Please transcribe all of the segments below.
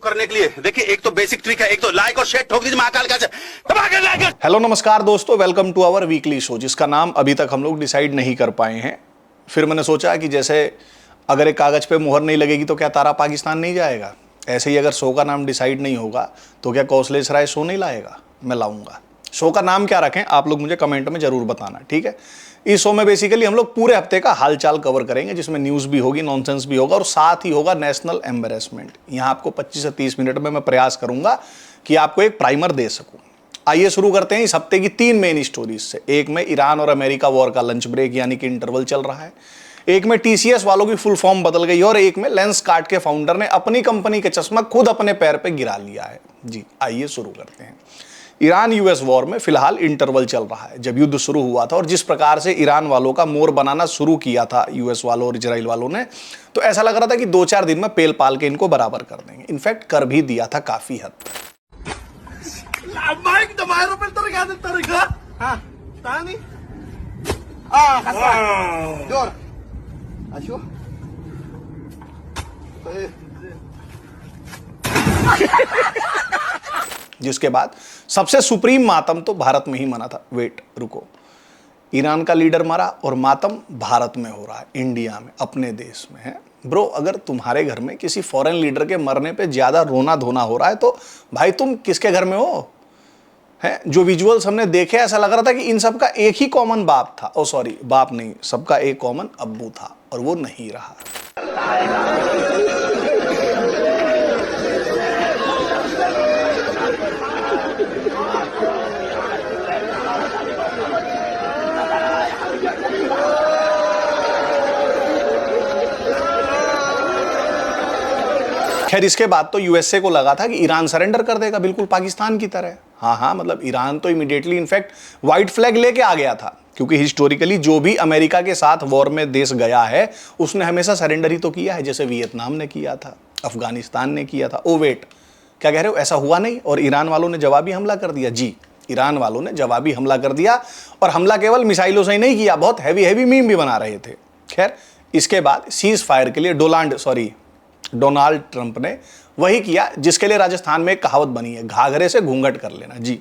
करने के लिए देखिए, एक तो बेसिक ट्रिक है, एक तो लाइक और शेयर ठोक दीजिए महाकाल का लाइक। हेलो नमस्कार दोस्तों, welcome to our weekly show, जिसका नाम अभी तक हम लोग डिसाइड नहीं कर पाए हैं। फिर मैंने सोचा कि जैसे अगर एक कागज पे मुहर नहीं लगेगी तो क्या तारा पाकिस्तान नहीं जाएगा, ऐसे ही अगर शो का नाम डिसाइड नहीं होगा तो क्या कौशलेश राय शो नहीं लाएगा। मैं लाऊंगा। शो का नाम क्या रखें आप लोग मुझे कमेंट में जरूर बताना, ठीक है। इस शो में बेसिकली हम लोग पूरे हफ्ते का हालचाल कवर करेंगे, जिसमें न्यूज़ भी होगी, नॉनसेंस भी होगा और साथ ही होगा नेशनल एम्बेरसमेंट। यहाँ आपको 25 से 30 मिनट में मैं प्रयास करूंगा कि आपको एक प्राइमर दे सकूं। आइए शुरू करते हैं इस हफ्ते की 3 मेन स्टोरीज से। एक में ईरान और अमेरिका वॉर का लंच ब्रेक यानी कि इंटरवल चल रहा है, एक में टीसीएस वालों की फुल फॉर्म बदल गई और एक में लेंसकार्ट के फाउंडर ने अपनी कंपनी के चश्मा खुद अपने पैर पे गिरा लिया है। जी आइए शुरू करते हैं। ईरान यूएस वॉर में फिलहाल इंटरवल चल रहा है। जब युद्ध शुरू हुआ था और जिस प्रकार से ईरान वालों का मोर बनाना शुरू किया था यूएस वालों और इजराइल वालों ने, तो ऐसा लग रहा था कि 2-4 दिन में पेल पाल के इनको बराबर कर देंगे। इनफैक्ट कर भी दिया था काफी हद तक। जिसके बाद सबसे सुप्रीम मातम तो भारत में ही मना था। वेट रुको, ईरान का लीडर मरा और मातम भारत में हो रहा है, इंडिया में, अपने देश में है। ब्रो, अगर तुम्हारे घर में किसी फॉरेन लीडर के मरने पे ज्यादा रोना धोना हो रहा है तो भाई तुम किसके घर में हो? है जो विजुअल्स हमने देखे, ऐसा लग रहा था कि इन सबका एक ही कॉमन बाप था। ओ सॉरी, बाप नहीं, सबका एक कॉमन अब्बू था और वो नहीं रहा। खैर इसके बाद तो यूएसए को लगा था कि ईरान सरेंडर कर देगा, बिल्कुल पाकिस्तान की तरह। हाँ, मतलब ईरान तो इमीडिएटली इनफैक्ट व्हाइट फ्लैग लेके आ गया था, क्योंकि हिस्टोरिकली जो भी अमेरिका के साथ वॉर में देश गया है उसने हमेशा सरेंडर ही तो किया है, जैसे वियतनाम ने किया था, अफगानिस्तान ने किया था। ओ वेट, क्या कह रहे हो? ऐसा हुआ नहीं और ईरान वालों ने जवाबी हमला कर दिया। जी, ईरान वालों ने जवाबी हमला कर दिया और हमला केवल मिसाइलों से ही नहीं किया, बहुत हैवी मीम भी बना रहे थे। खैर इसके बाद सीज फायर के लिए डोनाल्ड ट्रंप ने वही किया जिसके लिए राजस्थान में एक कहावत बनी है, घाघरे से घूंघट कर लेना। जी,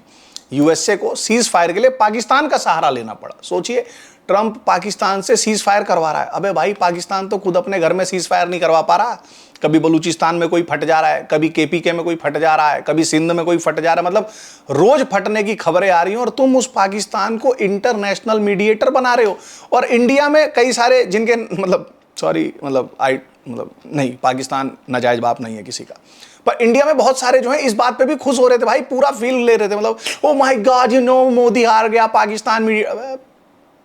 यूएसए को सीज फायर के लिए पाकिस्तान का सहारा लेना पड़ा। सोचिए, ट्रंप पाकिस्तान से सीज फायर करवा रहा है। अबे भाई, पाकिस्तान तो खुद अपने घर में सीज फायर नहीं करवा पा रहा। कभी बलूचिस्तान में कोई फट जा रहा है, कभी केपीके में कोई फट जा रहा है, कभी सिंध में कोई फट जा रहा है, मतलब रोज फटने की खबरें आ रही हैं और तुम उस पाकिस्तान को इंटरनेशनल मीडिएटर बना रहे हो। और इंडिया में कई सारे जिनके नहीं, पाकिस्तान नाजायज बाप नहीं है किसी का, पर इंडिया में बहुत सारे जो है इस बात पे भी खुश हो रहे थे भाई, पूरा फील ले रहे थे, मतलब ओ माय गॉड मोदी हार गया, पाकिस्तान मीडिया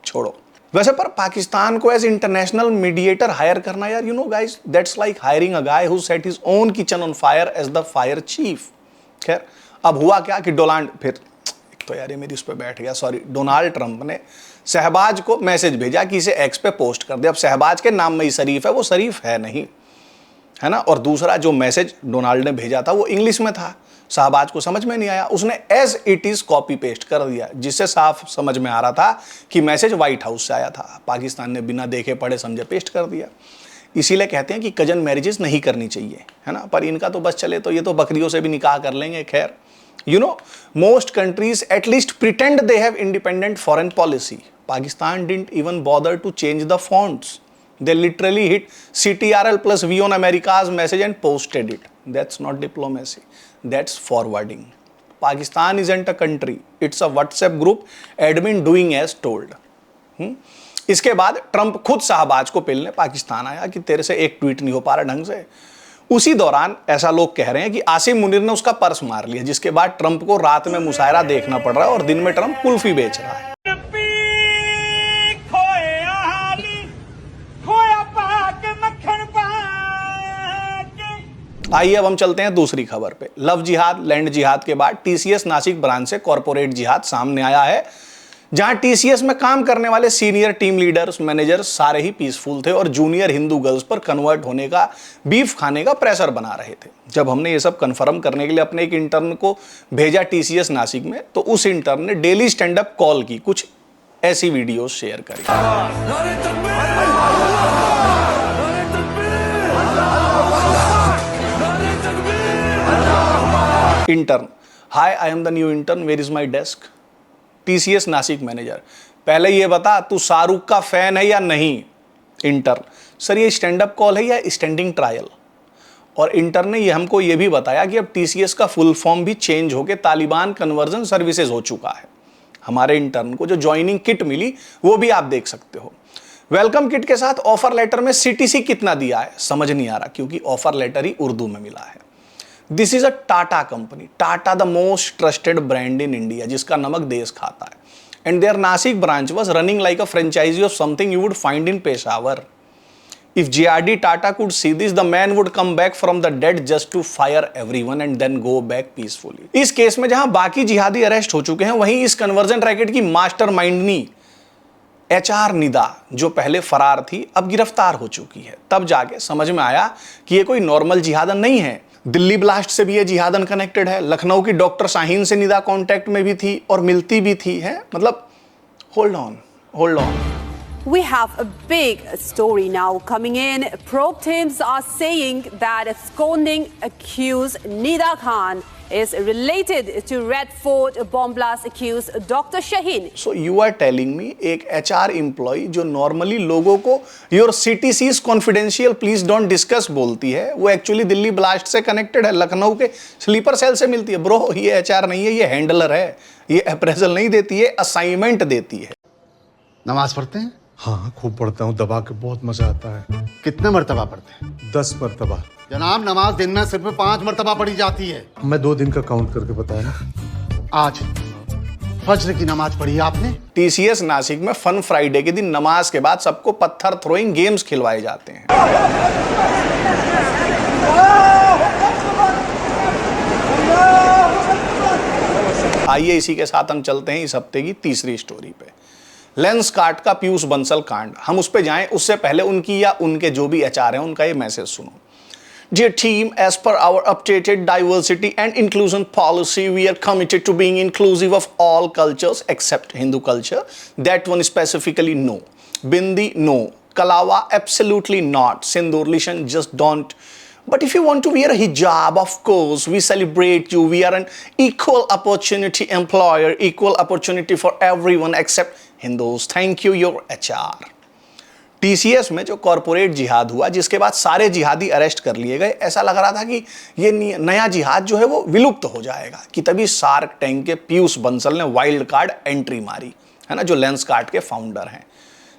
छोड़ो। वैसे पर पाकिस्तान को एज इंटरनेशनल मीडिएटर हायर करना, यार guys, that's like hiring a guy who set his own kitchen on fire as the fire chief. खैर अब हुआ क्या कि डोनाल्ड ट्रंप ने शहबाज को मैसेज भेजा कि इसे एक्स पे पोस्ट कर दे। अब शहबाज के नाम में ही शरीफ है, वो शरीफ है नहीं, है ना। और दूसरा जो मैसेज डोनाल्ड ने भेजा था वो इंग्लिश में था, शहबाज को समझ में नहीं आया, उसने as it is copy paste कर दिया, जिससे साफ समझ में आ रहा था कि मैसेज व्हाइट हाउस से आया था। पाकिस्तान ने बिना देखे पढ़े समझे पेस्ट कर दिया। इसीलिए कहते हैं कि कजन मैरिजेस नहीं करनी चाहिए, है ना। पर इनका तो बस चले तो ये तो बकरियों से भी निकाह कर लेंगे। खैर most countries at least pretend they have independent foreign policy. Pakistan didn't even bother to change the fonts. They literally hit CTRL plus V on America's message and posted it. That's not diplomacy. That's forwarding. Pakistan isn't a country. It's a WhatsApp group admin doing as told. इसके बाद Trump खुद शहबाज को पेलने पाकिस्तान आया कि तेरे से एक tweet नहीं हो पा रहा ढंग से। उसी दौरान ऐसा लोग कह रहे हैं कि आसिम मुनीर ने उसका पर्स मार लिया, जिसके बाद ट्रंप को रात में मुशायरा देखना पड़ रहा है और दिन में ट्रंप कुल्फी बेच रहा है। आइए अब हम चलते हैं दूसरी खबर पे। लव जिहाद, लैंड जिहाद के बाद टीसीएस नासिक ब्रांच से कॉर्पोरेट जिहाद सामने आया है, जहां टीसीएस में काम करने वाले सीनियर टीम लीडर्स, मैनेजर्स सारे ही पीसफुल थे और जूनियर हिंदू गर्ल्स पर कन्वर्ट होने का, बीफ खाने का प्रेशर बना रहे थे। जब हमने ये सब कंफर्म करने के लिए अपने एक इंटर्न को भेजा टीसीएस नासिक में, तो उस इंटर्न ने डेली स्टैंड अप कॉल की कुछ ऐसी वीडियोस शेयर करी। Intern, hi I am the new intern, where is my desk. TCS Nashik manager, पहले ये बता तू शाहरुख का फैन है या नहीं। इंटर्न, सर ये स्टैंड अप कॉल है या स्टैंडिंग ट्रायल। और इंटर्न ने ये हमको ये भी बताया कि अब टीसीएस का फुल फॉर्म भी चेंज होकर तालिबान कन्वर्जन सर्विसेज हो चुका है। हमारे इंटर्न को जो ज्वाइनिंग किट मिली वो भी आप देख सकते हो। वेलकम किट के साथ ऑफर लेटर में सीटीसी कितना दिया है समझ नहीं आ रहा, क्योंकि ऑफर लेटर ही उर्दू में मिला है। This is a Tata company, Tata the most trusted brand in India, जिसका नमक देश खाता है। And there Nashik branch was running like a franchisee of something you would find in Peshawar. If JRD Tata could see this, the man would come back from the dead just to fire everyone and then go back peacefully. इस case में जहां बाकी जिहादी arrest हो चुके हैं, वहीं इस कन्वर्जन रैकेट की मास्टरमाइंडनी HR निदा, जो पहले फरार थी, अब गिरफ्तार हो चुकी है। तब जाके समझ में आया कि ये कोई नॉर्मल जिहादन नहीं है। दिल्ली ब्लास्ट से भी ये जिहादन कनेक्टेड है, लखनऊ की डॉक्टर शाहीन से निदा कांटेक्ट में भी थी और मिलती भी थी है। मतलब hold on. We have a big story now coming in. Probe teams are saying that absconding accused Nida Khan is related to Red Fort bomb blast accused Dr. Shaheen. So you are telling me एक HR employee जो normally लोगों को your CTC is confidential, please don't discuss बोलती है, वो actually Delhi blast से connected है, लखनऊ के स्लीपर सेल से मिलती है। ब्रो ये HR नहीं है, ये हैंडलर है, ये अप्रेजल नहीं देती है, असाइनमेंट देती है। नमाज पढ़ते हैं? हाँ खूब पढ़ता हूँ, दबा के बहुत मजा आता है। कितने मर्तबा पढ़ते हैं? 10 मरतबा। जनाब नमाज दिन में सिर्फ 5 मर्तबा पढ़ी जाती है। मैं 2 दिन का काउंट करके बताया ना। आज फज्र की नमाज पढ़ी आपने? टीसीएस नासिक में फन फ्राइडे के दिन नमाज के बाद सबको पत्थर थ्रोइंग गेम्स खिलवाए जाते हैं। आइए इसी के साथ हम चलते हैं इस हफ्ते की तीसरी स्टोरी पे। लेंसकार्ट का पीयूष बंसल कांड। हम उस पे जाएं उससे पहले उनकी या उनके जो भी HR हैं उनका ये मैसेज सुनो। Dear team, as per our updated diversity and inclusion policy, we are committed to being inclusive of all cultures except Hindu culture. That one specifically no. Bindi no. Kalawa absolutely not. Sindoor Lishan just don't. But if you want to wear a hijab, of course, we celebrate you. We are an equal opportunity employer, equal opportunity for everyone except Hindus. Thank you, your HR. TCS में जो corporate जिहाद हुआ, जिसके बाद सारे जिहादी arrest कर लिए गए, ऐसा लग रहा था कि ये नया जिहाद जो है वो विलुप्त हो जाएगा, कि तभी शार्क टैंक के पीयूष बंसल ने वाइल्ड कार्ड एंट्री मारी, है ना, जो लेंसकार्ट के फाउंडर हैं,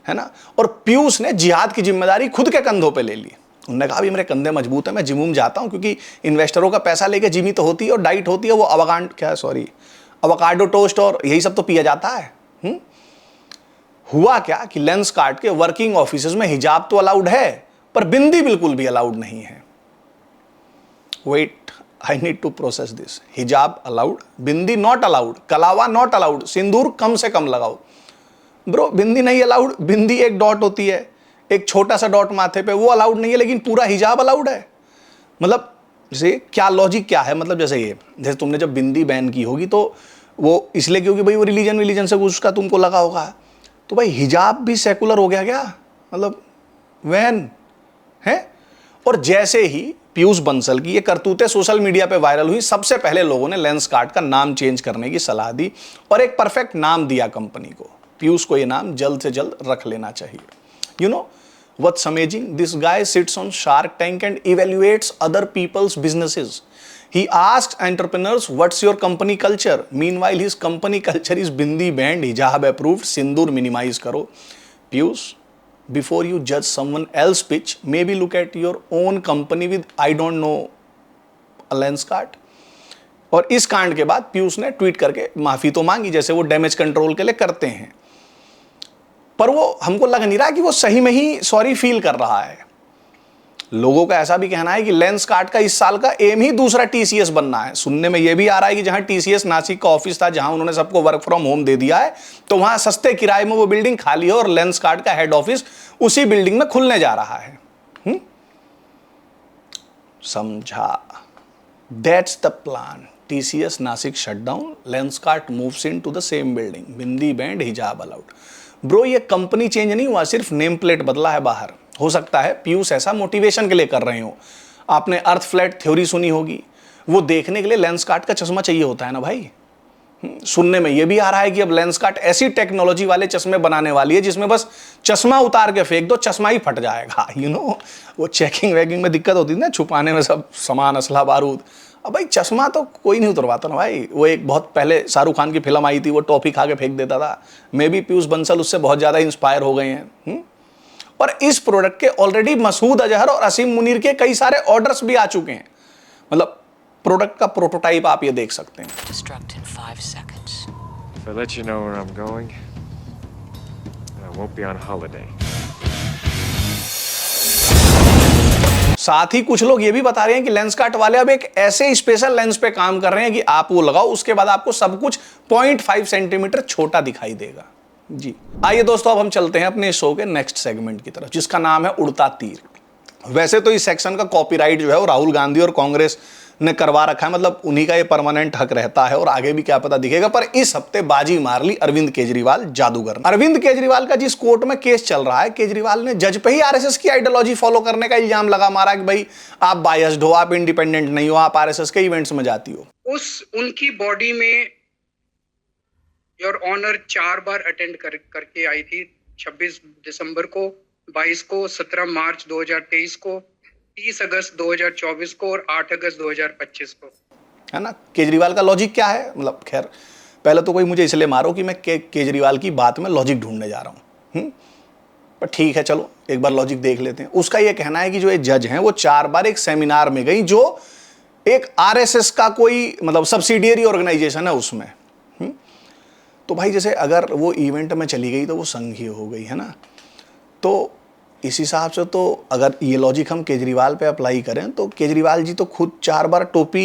है ना। और पीयूष ने जिहाद की जिम्मेदारी खुद के कंधों पे ले ली। उन्होंने कहा भी मेरे कंधे मजबूत है, मैं जिम जाता हूँ, क्योंकि इन्वेस्टरों का पैसा लेके जिमी तो होती है और डाइट होती है, वो अवोकाडो टोस्ट और यही सब तो पिया जाता है। हुआ क्या कि लेंसकार्ट के वर्किंग ऑफिसेज में हिजाब तो अलाउड है, पर बिंदी बिल्कुल भी अलाउड नहीं है। Wait, I need to process this. हिजाब अलाउड, बिंदी नॉट अलाउड, कलावा नॉट अलाउड, सिंदूर कम से कम लगाओ। ब्रो बिंदी नहीं अलाउड, बिंदी एक डॉट होती है, एक छोटा सा डॉट माथे पे, वो अलाउड नहीं है, लेकिन पूरा हिजाब अलाउड है। मतलब जैसे क्या लॉजिक क्या है, मतलब जैसे तुमने जब बिंदी बैन की होगी तो वो इसलिए क्योंकि भाई वो रिलीजन से उसका तुमको लगा होगा, तो भाई हिजाब भी सेकुलर हो गया क्या, मतलब वैन है। और जैसे ही पीयूष बंसल की ये करतूतें सोशल मीडिया पे वायरल हुई, सबसे पहले लोगों ने लेंसकार्ट का नाम चेंज करने की सलाह दी और एक परफेक्ट नाम दिया कंपनी को। पीयूष को ये नाम जल्द से जल्द रख लेना चाहिए। You know what's amazing, this guy sits on Shark Tank and evaluates other peoples businesses. He asks entrepreneurs, what's your company culture? Meanwhile, his company culture is bindi banned, hijab approved, sindoor minimize karo. Piyush, before you judge someone else's pitch, maybe look at your own company with, I don't know, a Lenskart. और इस कांड के बाद पीयूष ने tweet करके माफी तो मांगी, जैसे वो डैमेज कंट्रोल के लिए करते हैं, पर वो हमको लग नहीं रहा कि वो सही में ही सॉरी फील कर रहा है। लोगों का ऐसा भी कहना है कि लेंसकार्ट का इस साल का एम ही दूसरा टीसीएस बनना है। सुनने में यह भी आ रहा है कि जहां टीसीएस नासिक का ऑफिस था, जहां उन्होंने सबको वर्क फ्रॉम होम दे दिया है, तो वहां सस्ते किराए में वो बिल्डिंग खाली है और लेंसकार्ट का हेड ऑफिस उसी बिल्डिंग में खुलने जा रहा है। समझा? That's the plan. TCS Nashik shutdown, Lenskart moves into the same building, bindi band, हिजाब अलाउड। ब्रो ये कंपनी चेंज नहीं हुआ, सिर्फ नेम प्लेट बदला है बाहर। हो सकता है पीयूष ऐसा मोटिवेशन के लिए कर रहे हो। आपने अर्थ फ्लैट थ्योरी सुनी होगी, वो देखने के लिए लेंसकार्ट का चश्मा चाहिए होता है ना भाई। सुनने में ये भी आ रहा है कि अब लेंसकार्ट ऐसी टेक्नोलॉजी वाले चश्मे बनाने वाली है जिसमें बस चश्मा उतार के फेंक दो, चश्मा ही फट जाएगा। वो चेकिंग वेकिंग में दिक्कत होती थी ना, छुपाने में सब सामान, असला बारूद। अब भाई चश्मा तो कोई नहीं उतरवाता ना भाई। वो एक बहुत पहले शाहरुख खान की फिल्म आई थी, वो टॉफी खा के फेंक देता था। मे बी पीयूष बंसल उससे बहुत ज़्यादा इंस्पायर हो गए हैं। और इस प्रोडक्ट के ऑलरेडी मसूद अजहर और असीम मुनीर के कई सारे ऑर्डर्स भी आ चुके हैं। मतलब प्रोडक्ट का प्रोटोटाइप आप ये देख सकते हैं। Destruct in 5 seconds. If I let you know where I'm going, I won't be on holiday. साथ ही कुछ लोग ये भी बता रहे हैं कि लेंसकार्ट वाले अब एक ऐसे स्पेशल लेंस पे काम कर रहे हैं कि आप वो लगाओ, उसके बाद आपको सब कुछ 0.5 सेंटीमीटर छोटा दिखाई देगा। जी आइए दोस्तों, अब हम चलते हैं अपने शो के नेक्स्ट सेगमेंट की तरफ, जिसका नाम है उड़ता तीर। वैसे तो इस सेक्शन का कॉपीराइट जो है वो राहुल गांधी और कांग्रेस ने करवा रखा है, मतलब उन्हीं का ये परमानेंट हक रहता है और आगे भी क्या पता दिखेगा। पर इस हफ्ते बाजी मार ली अरविंद केजरीवाल जादूगर। अरविंद केजरीवाल का जिस कोर्ट में केस चल रहा है, केजरीवाल ने जज पे ही आरएसएस की आइडियोलॉजी फॉलो करने का इल्जाम लगा मारा कि भाई आप बायस्ड हो, आप इंडिपेंडेंट नहीं हो, आप आरएसएस के इवेंट्स में जाती हो। उनकी बॉडी में योर ऑनर 4 बार अटेंड करके आई थी, 26 दिसंबर को, 22 को, 17 मार्च 2023 को, 30 अगस्त 2024 को और 8 अगस्त 2025 को। है ना। केजरीवाल का लॉजिक क्या है? मतलब खैर पहले तो कोई मुझे इसलिए मारो कि मैं केजरीवाल की बात में लॉजिक ढूंढने जा रहा हूँ। पर ठीक है, चलो एक बार लॉजिक देख लेते हैं। उसका ये कहना है कि जो ये जज हैं वो 4 बार एक सेमिनार में गई जो एक आरएसएस का कोई मतलब सब्सिडियरी ऑर्गेनाइजेशन है उसमें। तो भाई जैसे अगर वो इवेंट में चली गई तो वो संघीय हो गई, है ना। तो इस हिसाब से तो अगर ये लॉजिक हम केजरीवाल पे अप्लाई करें तो केजरीवाल जी तो खुद 4 बार टोपी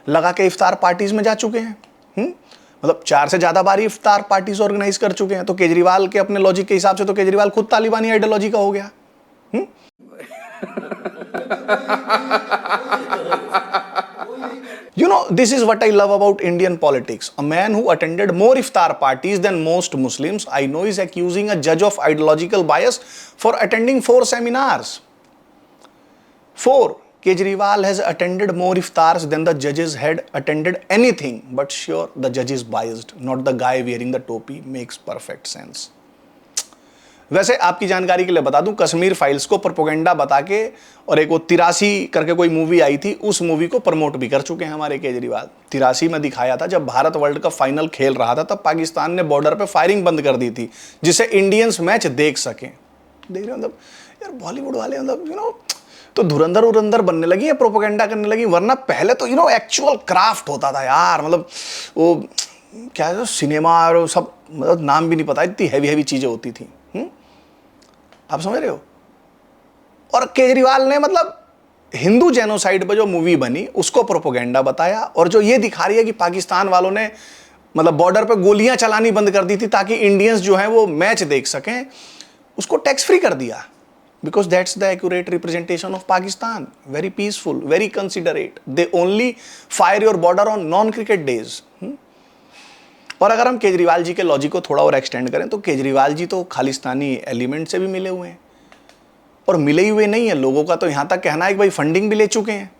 लगा के इफ्तार पार्टीज में जा चुके हैं। मतलब 4 से ज़्यादा बार इफ्तार पार्टीज ऑर्गेनाइज कर चुके हैं। तो केजरीवाल के अपने लॉजिक के हिसाब से तो केजरीवाल खुद तालिबानी आइडियोलॉजी का हो गया। You know, this is what I love about Indian politics. A man who attended more iftar parties than most Muslims I know is accusing a judge of ideological bias for attending 4 seminars. 4. Kejriwal has attended more iftars than the judges had attended anything. But sure, the judge is biased, not the guy wearing the topi. Makes perfect sense. वैसे आपकी जानकारी के लिए बता दूं, Kashmir files को propaganda बता के और एक वो 83 करके कोई मूवी आई थी, उस मूवी को प्रमोट भी कर चुके हैं हमारे केजरीवाल। 83 में दिखाया था जब भारत वर्ल्ड कप फाइनल खेल रहा था, तब पाकिस्तान ने बॉर्डर पे फायरिंग बंद कर दी थी जिससे इंडियंस मैच देख सकें। देख रहे हो, मतलब यार बॉलीवुड वाले मतलब तो धुरंधर उरंधर बनने लगी है, प्रोपेगेंडा करने लगी। वरना पहले तो एक्चुअल क्राफ्ट होता था यार। मतलब वो क्या है, सिनेमा और सब, मतलब नाम भी नहीं पता, इतनी हैवी हैवी चीजें होती थी। आप समझ रहे हो। और केजरीवाल ने मतलब हिंदू जेनोसाइड पर जो मूवी बनी उसको प्रोपेगेंडा बताया, और जो ये दिखा रही है कि पाकिस्तान वालों ने मतलब बॉर्डर पर गोलियां चलानी बंद कर दी थी ताकि इंडियंस जो हैं वो मैच देख सकें, उसको टैक्स फ्री कर दिया। Because that's the accurate representation of Pakistan. Very peaceful, very considerate. They only fire your border on non cricket days. और अगर हम केजरीवाल जी के लॉजिक को थोड़ा और एक्सटेंड करें तो केजरीवाल जी तो खालिस्तानी एलिमेंट से भी मिले हुए हैं, और मिले हुए नहीं है लोगों का तो यहां तक कहना है कि भाई फंडिंग भी ले चुके हैं।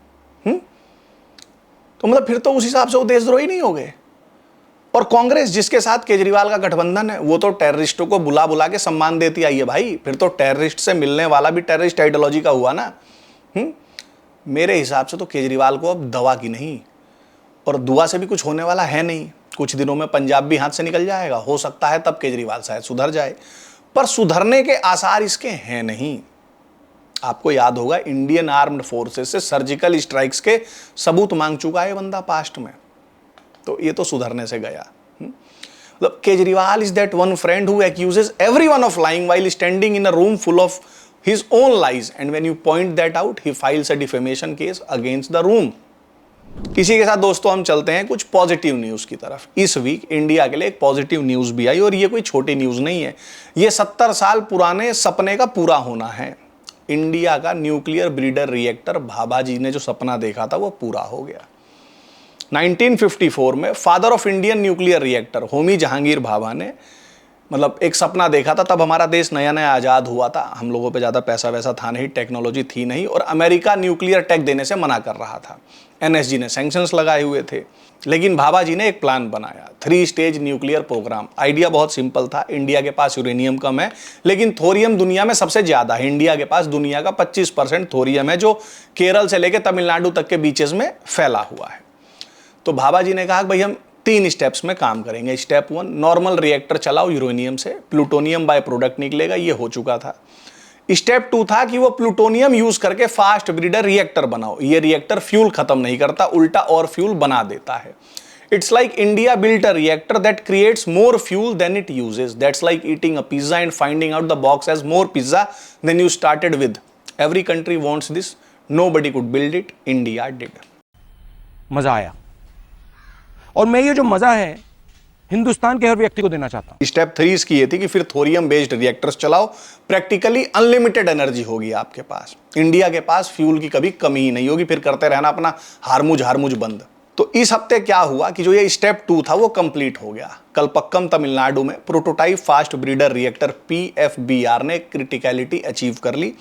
तो मतलब फिर तो उस हिसाब से वो देशद्रोही नहीं हो गए। और कांग्रेस जिसके साथ केजरीवाल का गठबंधन है वो तो टेररिस्टों को बुला बुला के सम्मान देती आई है भाई। फिर तो टेररिस्ट से मिलने वाला भी टेररिस्ट आइडियोलॉजी का हुआ ना। मेरे हिसाब से तो केजरीवाल को अब दवा की नहीं और दुआ से भी कुछ होने वाला है नहीं। कुछ दिनों में पंजाब भी हाथ से निकल जाएगा, हो सकता है तब केजरीवाल शायद सुधर जाए, पर सुधरने के आसार इसके हैं नहीं। आपको याद होगा इंडियन आर्म्ड फोर्सेस से सर्जिकल स्ट्राइक्स के सबूत मांग चुका है बंदा पास्ट में, तो ये तो सुधरने से गया। मतलब Kejriwal is that one friend who accuses everyone of lying while standing in a room full of his own lies, and when you point that out he files a defamation case against the room. इसी के साथ दोस्तों हम चलते हैं कुछ positive news की तरफ। इस वीक इंडिया के लिए एक पॉजिटिव न्यूज भी आई, और ये कोई छोटी न्यूज नहीं है, ये 70 साल पुराने सपने का पूरा होना है। इंडिया का न्यूक्लियर ब्रीडर रिएक्टर भाभा जी ने जो सपना देखा था वो पूरा हो गया। 1954 में father of Indian nuclear reactor Homi Jahangir Bhabha ने मतलब एक सपना देखा था, तब हमारा देश नया नया आज़ाद हुआ था, हम लोगों पे ज़्यादा पैसा वैसा था नहीं, टेक्नोलॉजी थी नहीं, और अमेरिका न्यूक्लियर टेक देने से मना कर रहा था। एनएसजी ने सैंक्शंस लगाए हुए थे, लेकिन भाभा जी ने एक प्लान बनाया, 3 स्टेज न्यूक्लियर प्रोग्राम। आइडिया बहुत सिंपल था, इंडिया के पास यूरेनियम कम है लेकिन थोरियम दुनिया में सबसे ज़्यादा है। इंडिया के पास दुनिया का 25% थोरियम है, जो केरल से लेकर तमिलनाडु तक के बीचेस में फैला हुआ है। तो भाभा जी ने कहा कि भाई हम 3 स्टेप्स में काम करेंगे। स्टेप 1, नॉर्मल रिएक्टर चलाओ यूरेनियम से, प्लूटोनियम बाय प्रोडक्ट निकलेगा, ये हो चुका था। स्टेप 2 था कि वो प्लूटोनियम यूज करके फास्ट ब्रीडर रिएक्टर बनाओ। ये रिएक्टर फ्यूल खत्म नहीं करता, उल्टा और फ्यूल बना देता है। It's like India built a reactor that creates more fuel than it uses. That's like eating a pizza and finding out the box has more pizza than you started with. Every country wants this, nobody could build it, India did. मजा आया, और मैं ये जो मजा है हिंदुस्तान के हर व्यक्ति को देना चाहता हूं। स्टेप 3 इसकी ये थी कि फिर थोरियम बेस्ड रिएक्टर्स चलाओ, प्रैक्टिकली अनलिमिटेड एनर्जी होगी आपके पास, इंडिया के पास फ्यूल की कभी कमी ही नहीं होगी, फिर करते रहना अपना हारमुज बंद। तो इस हफ्ते क्या हुआ कि जो ये स्टेप 2 था वो कंप्लीट हो गया। कलपक्कम तमिलनाडु में prototype fast breeder reactor PFBR ने क्रिटिकलिटी अचीव कर ली।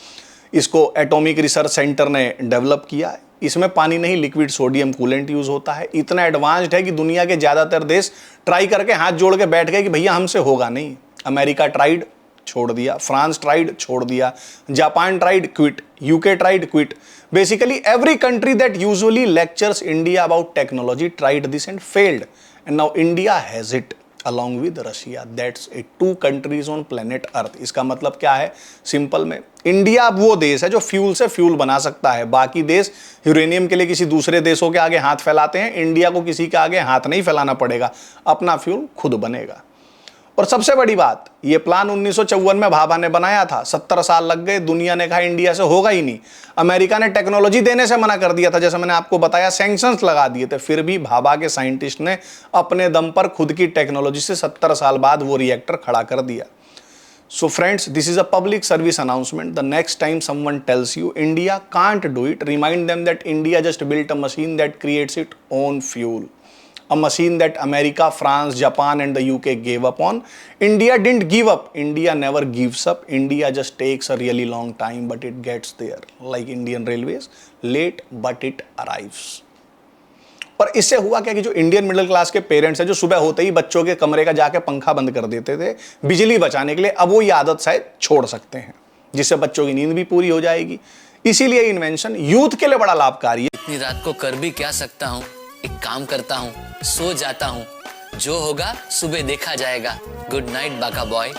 इसको एटॉमिक रिसर्च सेंटर ने डेवलप किया। इसमें पानी नहीं, लिक्विड सोडियम कूलेंट यूज होता है। इतना एडवांस्ड है कि दुनिया के ज्यादातर देश ट्राई करके हाथ जोड़ के बैठ गए कि भैया हमसे होगा नहीं। अमेरिका ट्राइड, छोड़ दिया, फ्रांस ट्राइड, छोड़ दिया, Japan tried, quit, UK tried, quit. Basically every country that usually lectures India about technology tried this and failed, and now India has it along with Russia. That's it. 2 countries on planet Earth. इसका मतलब क्या है? Simple में, India अब वो देश है जो फ्यूल से फ्यूल बना सकता है। बाकी देश यूरेनियम के लिए किसी दूसरे देशों के आगे हाथ फैलाते हैं, इंडिया को किसी के आगे हाथ नहीं फैलाना पड़ेगा, अपना फ्यूल खुद बनेगा। और सबसे बड़ी बात, ये प्लान 1954 में भाभा ने बनाया था, 70 साल लग गए, दुनिया ने कहा इंडिया से होगा ही नहीं। अमेरिका ने टेक्नोलॉजी देने से मना कर दिया था, जैसे मैंने आपको बताया, सैंक्शंस लगा दिए थे, फिर भी भाभा के साइंटिस्ट ने अपने दम पर खुद की टेक्नोलॉजी से 70 साल बाद वो रिएक्टर खड़ा कर दिया। So friends, this is a public service announcement. The next time someone tells you India can't do it, remind them that India just built a machine that creates it own fuel, a machine that America, France, Japan and the UK gave up on. India didn't give up. India never gives up. India just takes a really long time, but it gets there. Like Indian Railways, late but it arrives. और इससे हुआ क्या कि जो Indian middle class के parents हैं, जो सुबह होते ही बच्चों के कमरे का जाके पंखा बंद कर देते थे बिजली बचाने के लिए, अब वो ये आदत शायद छोड़ सकते हैं, जिससे बच्चों की नींद भी पूरी हो जाएगी। इसीलिए इन्वेंशन यूथ के लिए बड़ा लाभकारी है। इतनी रात को कर भी क्या सकता हूँ, एक काम करता हूँ, सो जाता हूँ, जो होगा सुबह देखा जाएगा। गुड नाइट बाका बॉय।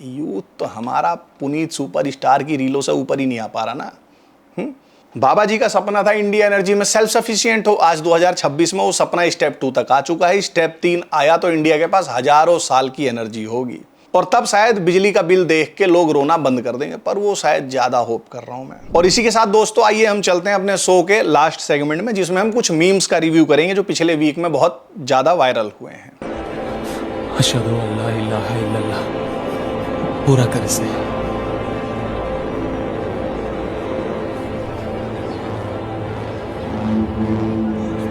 यूथ तो हमारा पुनीत सुपरस्टार की रीलों से ऊपर ही नहीं आ पा रहा ना। बाबा जी का सपना था इंडिया एनर्जी में सेल्फ सफिशिएंट हो। आज 2026 में वो सपना स्टेप 2 तक आ चुका है। स्टेप 3 आया तो इंडिया के पास हजारों साल की एनर्जी होगी, और तब शायद बिजली का बिल देख के लोग रोना बंद कर देंगे, पर वो शायद ज्यादा होप कर रहा हूं मैं। और इसी के साथ दोस्तों, आइए हम चलते हैं अपने शो के लास्ट सेगमेंट में, जिसमें हम कुछ मीम्स का रिव्यू करेंगे जो पिछले वीक में बहुत ज्यादा वायरल हुए हैं। अशहदु अल्ला इलाहा इल्लल्लाह, पूरा कर इसे।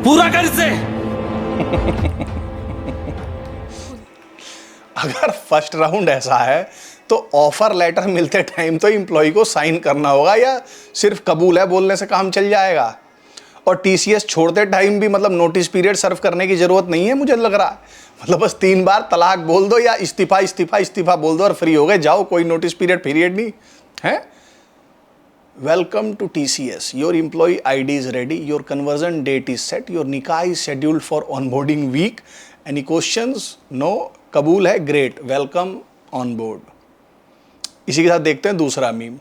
पूरा कर इसे। अगर फर्स्ट राउंड ऐसा है तो ऑफर लेटर मिलते टाइम तो एम्प्लॉय को साइन करना होगा, या सिर्फ कबूल है बोलने से काम चल जाएगा? और TCS छोड़ते टाइम भी मतलब नोटिस पीरियड सर्व करने की जरूरत नहीं है, मुझे लग रहा है। मतलब बस 3 बार तलाक बोल दो या इस्तीफा इस्तीफा इस्तीफा बोल दो और फ्री हो गए, जाओ, कोई नोटिस पीरियड नहीं है। Welcome to TCS, your employee ID is ready, your conversion date is set, your nikah is scheduled for onboarding week, any questions? No, कबूल है, ग्रेट, वेलकम ऑन बोर्ड। इसी के साथ देखते हैं दूसरा मीम।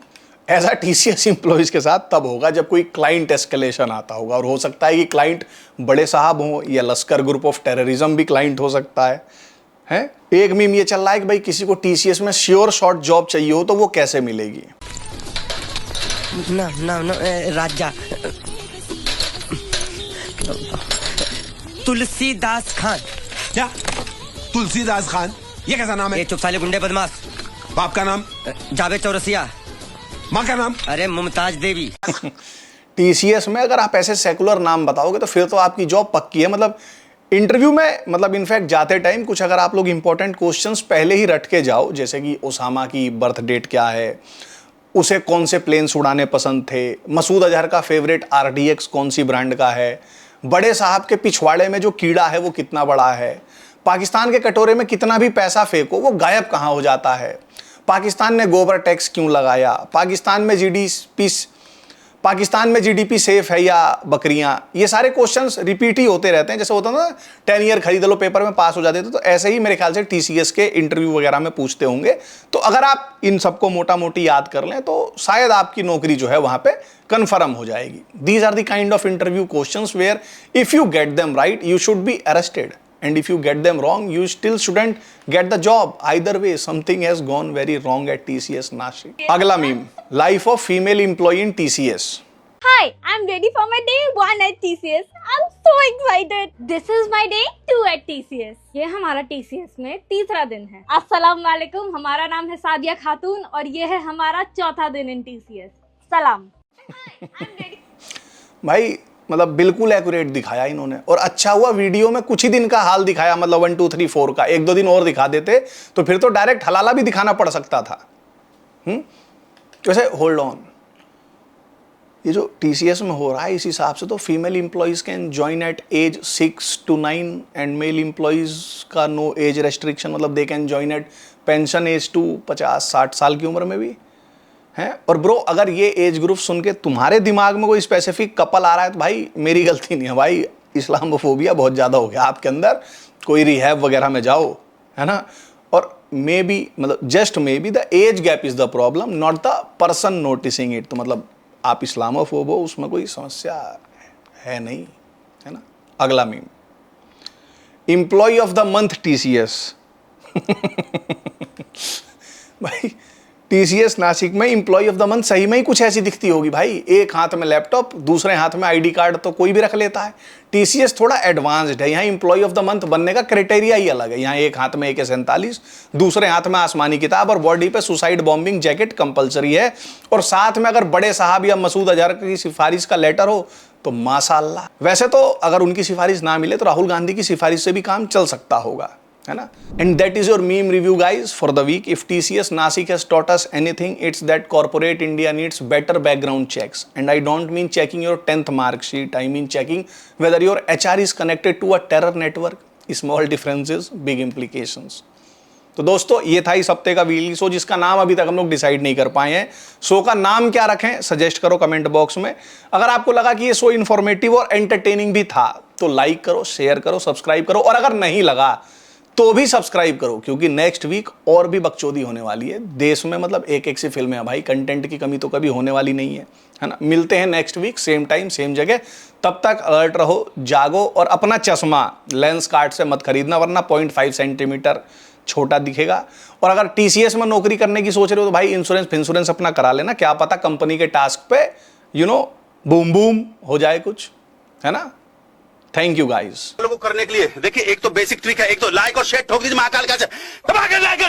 ऐसा TCS एम्प्लॉइज के साथ तब होगा जब कोई क्लाइंट एस्केलेशन आता होगा, और हो सकता है कि क्लाइंट बड़े साहब हों या लश्कर ग्रुप ऑफ टेररिज्म भी क्लाइंट हो सकता है। एक मीम ये चल रहा है कि भाई किसी को TCS में श्योर शॉर्ट जॉब चाहिए हो तो वो कैसे मिलेगी? ना ना ना राजा तुलसीदास खान। क्या तुलसीदास खान? ये कैसा नाम है? ये चुप साले गुंडे बदमाश। बाप का नाम? जावेद चौरसिया। माँ का नाम? अरे मुमताज देवी। TCS में अगर आप ऐसे सेकुलर नाम बताओगे तो फिर तो आपकी जॉब पक्की है। मतलब इंटरव्यू में मतलब इनफैक्ट जाते टाइम कुछ अगर आप लोग इंपॉर्टेंट क्वेश्चंस पहले ही रट के जाओ, जैसे कि ओसामा की बर्थ डेट क्या है, उसे कौन से प्लेन्स उड़ाने पसंद थे, मसूद अजहर का फेवरेट RDX कौन सी ब्रांड का है, बड़े साहब के पिछवाड़े में जो कीड़ा है वो कितना बड़ा है, पाकिस्तान के कटोरे में कितना भी पैसा फेंको वो गायब कहाँ हो जाता है, पाकिस्तान ने गोबर टैक्स क्यों लगाया, पाकिस्तान में GDP सेफ है या बकरियां, ये सारे क्वेश्चंस रिपीट ही होते रहते हैं। जैसे होता ना 10 ईयर खरीद लो पेपर में पास हो जाते थे, तो ऐसे ही मेरे ख्याल से TCS के इंटरव्यू वगैरह में पूछते होंगे। तो अगर आप इन सबको मोटा मोटी याद कर लें तो शायद आपकी नौकरी जो है वहां पे कन्फर्म हो जाएगी। These are the kind of interview questions where if you get them right you should be arrested, and if you get them wrong you still shouldn't get the job. Either way something has gone very wrong at TCS Nashik. अगला meme, life of female employee in TCS. Hi, I'm ready for my day 1 at TCS. I'm so excited. This is my day 2 at TCS. ये हमारा TCS में तीसरा दिन है। अस्सलाम वालेकुम, हमारा नाम है सादिया खातून और ये है हमारा चौथा दिन इन TCS। सलाम। भाई मतलब बिल्कुल एक्यूरेट दिखाया इन्होंने, और अच्छा हुआ वीडियो में कुछ ही दिन का हाल दिखाया, मतलब 1 2 3 4 का। 1 2 दिन और दिखा देते तो फिर तो डायरेक्ट हलाला भी दिखाना पड़ सकता था। वैसे होल्ड ऑन, ये जो TCS में हो रहा है इस हिसाब से तो female employees can join at age 6 to 9 and male employees का नो एज रेस्ट्रिक्शन, मतलब they can join at pension age to 50-60 साल की उम्र में भी है। और ब्रो अगर ये एज ग्रुप सुन के तुम्हारे दिमाग में कोई स्पेसिफिक कपल आ रहा है तो भाई मेरी गलती नहीं है भाई, इस्लामोफोबिया बहुत ज़्यादा हो गया आपके अंदर, कोई रिहैब वगैरह में जाओ, है ना। और मे बी मतलब just may be the age gap is the problem not the person noticing it. तो मतलब आप इस्लामोफोब हो उसमें कोई समस्या है नहीं, है ना। अगला meme, employee of the month TCS। भाई TCS नासिक में एम्प्लॉय ऑफ द मंथ सही में ही कुछ ऐसी दिखती होगी भाई, एक हाथ में लैपटॉप दूसरे हाथ में ID कार्ड तो कोई भी रख लेता है। TCS थोड़ा एडवांस्ड है, यहाँ एम्प्लॉय ऑफ द मंथ बनने का क्राइटेरिया ही अलग है। यहाँ एक हाथ में AK-47, दूसरे हाथ में आसमानी किताब और बॉडी पे सुसाइड बॉम्बिंग जैकेट कंपलसरी है, और साथ में अगर बड़े साहब या मसूद अजहर की सिफारिश का लेटर हो तो माशाअल्लाह। वैसे तो अगर उनकी सिफारिश ना मिले तो राहुल गांधी की सिफारिश से भी काम चल सकता होगा, है ना। And that is your meme review guys for the week. इफ TCS Nashik has taught us anything, it's that corporate India needs better background checks. And I don't mean checking your 10th mark sheet, I mean checking whether your HR is connected to a terror network. Small differences, big implications. तो दोस्तों ये था इस हफ्ते का weekly show, जिसका नाम अभी तक हम लोग डिसाइड नहीं कर पाए हैं। शो का नाम क्या रखें सजेस्ट करो कमेंट बॉक्स में। अगर आपको लगा कि ये शो इन्फॉर्मेटिव और एंटरटेनिंग भी था तो लाइक करो, शेयर करो, सब्सक्राइब करो, और अगर नहीं लगा तो भी सब्सक्राइब करो, क्योंकि नेक्स्ट वीक और भी बकचोदी होने वाली है देश में। मतलब एक सी फिल्में हैं भाई, कंटेंट की कमी तो कभी होने वाली नहीं है ना। मिलते हैं next week same time same जगह, तब तक अलर्ट रहो, जागो, और अपना चश्मा लेंस कार्ड से मत खरीदना वरना 0.5 सेंटीमीटर छोटा दिखेगा। और अगर TCS में नौकरी करने की सोच रहे हो तो भाई इंश्योरेंस अपना करा लेना, क्या पता कंपनी के टास्क पे बूम बूम हो जाए कुछ, है ना। Thank you guys. लोगों को करने के लिए देखिए, एक तो बेसिक ट्रिक है, एक तो लाइक और शेयर ठोक दीजिए महाकाल का, दबा के लाइक